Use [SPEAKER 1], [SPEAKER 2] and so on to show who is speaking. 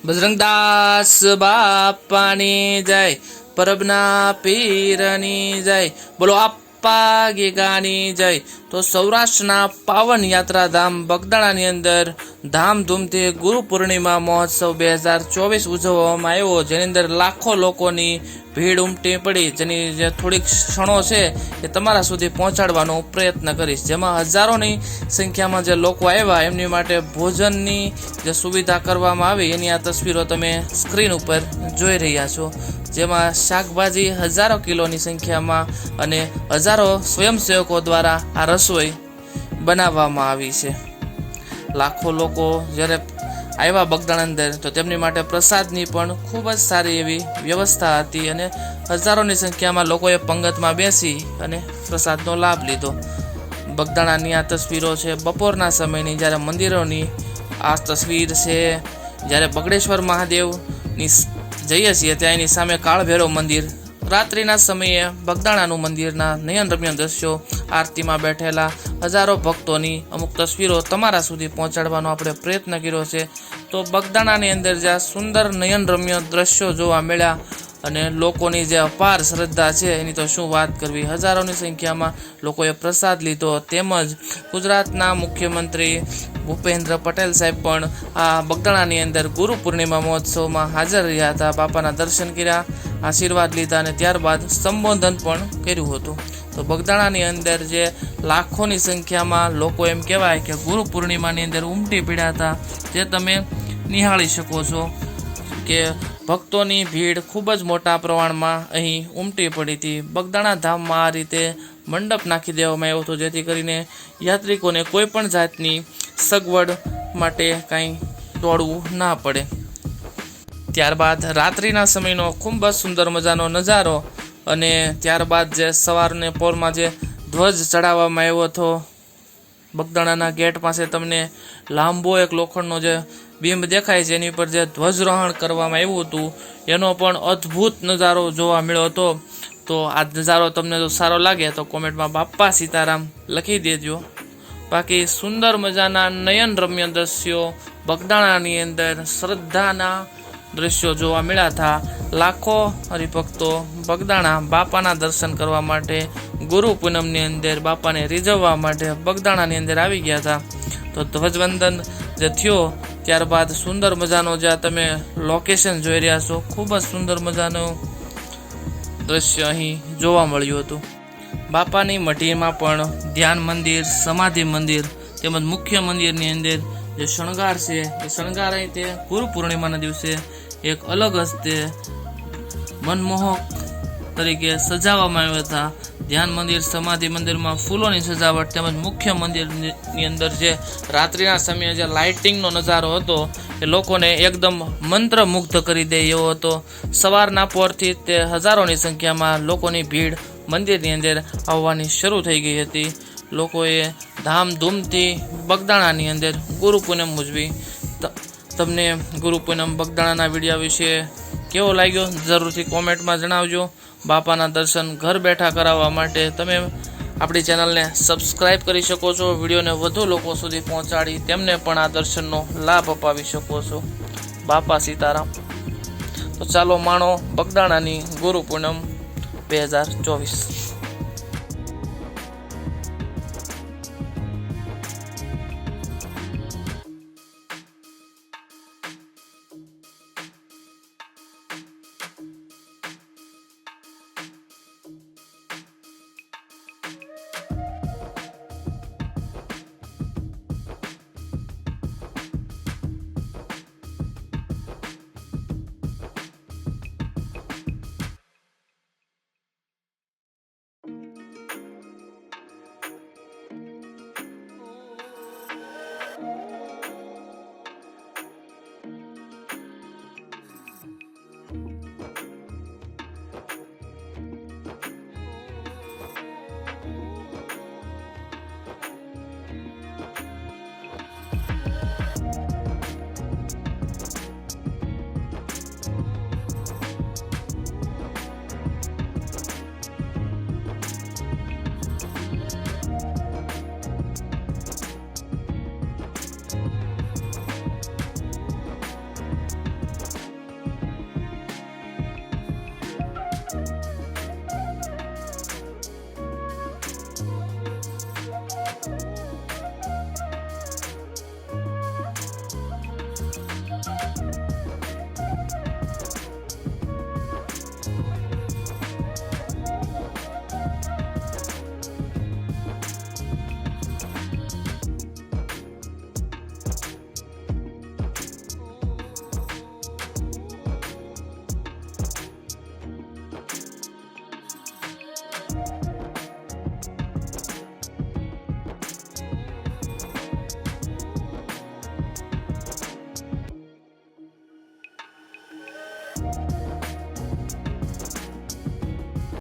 [SPEAKER 1] બજરંગદાસ બાપાની જય, પરબના પીરની જય, બોલો આપા ગીગાની જય। તો સૌરાષ્ટ્રના પાવન યાત્રાધામ બગદાણાની અંદર ધામધૂમથી ગુરુ પૂર્ણિમા મહોત્સવ 2024 ઉજવવામાં આવ્યો, જેની અંદર લાખો લોકોની ભીડ ઉમટી પડી, જેની જે થોડીક ક્ષણો છે એ તમારા સુધી પહોંચાડવાનો પ્રયત્ન કરીશ। જેમાં હજારોની સંખ્યામાં જે લોકો આવ્યા એમની માટે ભોજનની જે સુવિધા કરવામાં આવી એની આ તસવીરો તમે સ્ક્રીન ઉપર જોઈ રહ્યા છો। જેમાં શાકભાજી હજારો કિલોની સંખ્યામાં અને હજારો સ્વયંસેવકો દ્વારા આ રસોઈ બનાવવામાં આવી છે। લાખો લોકો જ્યારે આવ્યા બગદાણા અંદર તો તેમની માટે પ્રસાદની પણ ખૂબ જ સારી એવી વ્યવસ્થા હતી અને હજારોની સંખ્યામાં લોકોએ પંગતમાં બેસી અને પ્રસાદનો લાભ લીધો। બગદાણાની આ તસવીરો છે બપોરના સમયની, જ્યારે મંદિરોની આ તસવીર છે, જ્યારે બગડેશ્વર મહાદેવની જઈએ છીએ ત્યાં એની સામે કાળભૈરવ મંદિર, રાત્રિના સમયે બગદાણાનું મંદિરના નયનરમ્ય દ્રશ્યો, આરતીમાં બેઠેલા હજારો ભક્તોની અમુક તસવીરો તમારા સુધી પહોંચાડવાનો આપણે પ્રયત્ન કર્યો છે। તો બગદાણાની અંદર જ્યાં સુંદર નયનરમ્ય દ્રશ્યો જોવા મળ્યા અને લોકોની જે અપાર શ્રદ્ધા છે એની તો શું વાત કરવી। હજારોની સંખ્યામાં લોકોએ પ્રસાદ લીધો, તેમજ ગુજરાતના મુખ્યમંત્રી ભૂપેન્દ્ર પટેલ સાહેબ પણ આ બગદાણાની અંદર ગુરુ પૂર્ણિમા મહોત્સવમાં હાજર રહ્યા હતા। બાપાના દર્શન કર્યા, આશીર્વાદ લીધા અને ત્યારબાદ સંબોધન પણ કર્યું હતું। તો બગદાણાની અંદર જે લાખોની સંખ્યામાં લોકો એમ કહેવાય કે ગુરુ પૂર્ણિમાની અંદર ઉમટી પડ્યા હતા, જે તમે નિહાળી શકો છો કે ભક્તોની ભીડ ખૂબ જ મોટા પ્રમાણમાં અહીં ઉમટી પડી હતી। બગદાણા ધામમાં આ રીતે મંડપ નાખી દેવામાં આવ્યો હતો, જેથી કરીને યાત્રિકોને કોઈ પણ જાતની સગવડ માટે કાંઈ દોડવું ના પડે। ત્યારબાદ રાત્રિના સમયનો ખૂબ જ સુંદર મજાનો નજારો અને ત્યારબાદ જે સવારને પોરમાં જે ધ્વજ ચડાવવામાં આવ્યો હતો બગદાણાના ગેટ પાસે, તમને લાંબો એક લોખંડનો જે બિંબ દેખાય છે એની પર જે ધ્વજરોહણ કરવામાં આવ્યું હતું એનો પણ અદ્ભુત નજારો જોવા મળ્યો હતો। તો આ નજારો તમને જો સારો લાગે તો કોમેન્ટમાં બાપા સીતારામ લખી દેજો। બાકી સુંદર મજાના નયનરમ્ય દ્રશ્યો બગદાણાની અંદર શ્રદ્ધાના દ્રશ્યો જોવા મળ્યા હતા। લાખો હરિભક્તો બગદાણા બાપાના દર્શન કરવા માટે ગુરુ પૂનમની અંદર બાપાને રીઝવવા માટે બગદાણાની અંદર આવી ગયા હતા। તો ધ્વજવંદન જે થયો ત્યારબાદ સુંદર મજાનો જ્યાં તમે લોકેશન જોઈ રહ્યા છો, ખૂબ જ સુંદર મજાનું દ્રશ્ય અહીં જોવા મળ્યું હતું। બાપાની મઢીમાં પણ ધ્યાન મંદિર, સમાધિ મંદિર તેમજ મુખ્ય મંદિરની અંદર જે શણગાર છે એ શણગાર અહીં તે ગુરુ પૂર્ણિમાના દિવસે એક અલગ હસ્તે મનમોહક તરીકે સજાવવામાં આવ્યા હતા। ધ્યાન મંદિર, સમાધિ મંદિરમાં ફૂલોની સજાવટ તેમજ મુખ્ય મંદિરની અંદર જે રાત્રિના સમયે જે લાઇટિંગનો નજારો હતો એ લોકોને એકદમ મંત્રમુગ્ધ કરી દે એવો હતો। સવારના પોરથી તે હજારોની સંખ્યામાં લોકોની ભીડ મંદિરની અંદર આવવાની શરૂ થઈ ગઈ હતી। લોકોએ ધામધૂમથી બગદાણાની અંદર ગુરુ પૂનમ ઉજવી। તમને ગુરુ પૂનમ બગદાણાના વિડીયો વિશે કેવો લાગ્યો જરૂરથી કોમેન્ટમાં જણાવજો। બાપાના દર્શન ઘર બેઠા કરાવવા માટે તમે આપણી ચેનલને સબસ્ક્રાઈબ કરી શકો છો, વિડીયોને વધુ લોકો સુધી પહોંચાડી તેમને પણ આ દર્શનનો લાભ અપાવી શકો છો। બાપા સીતારામ। તો ચાલો માણો બગદાણાની ગુરુ પૂનમ 2024।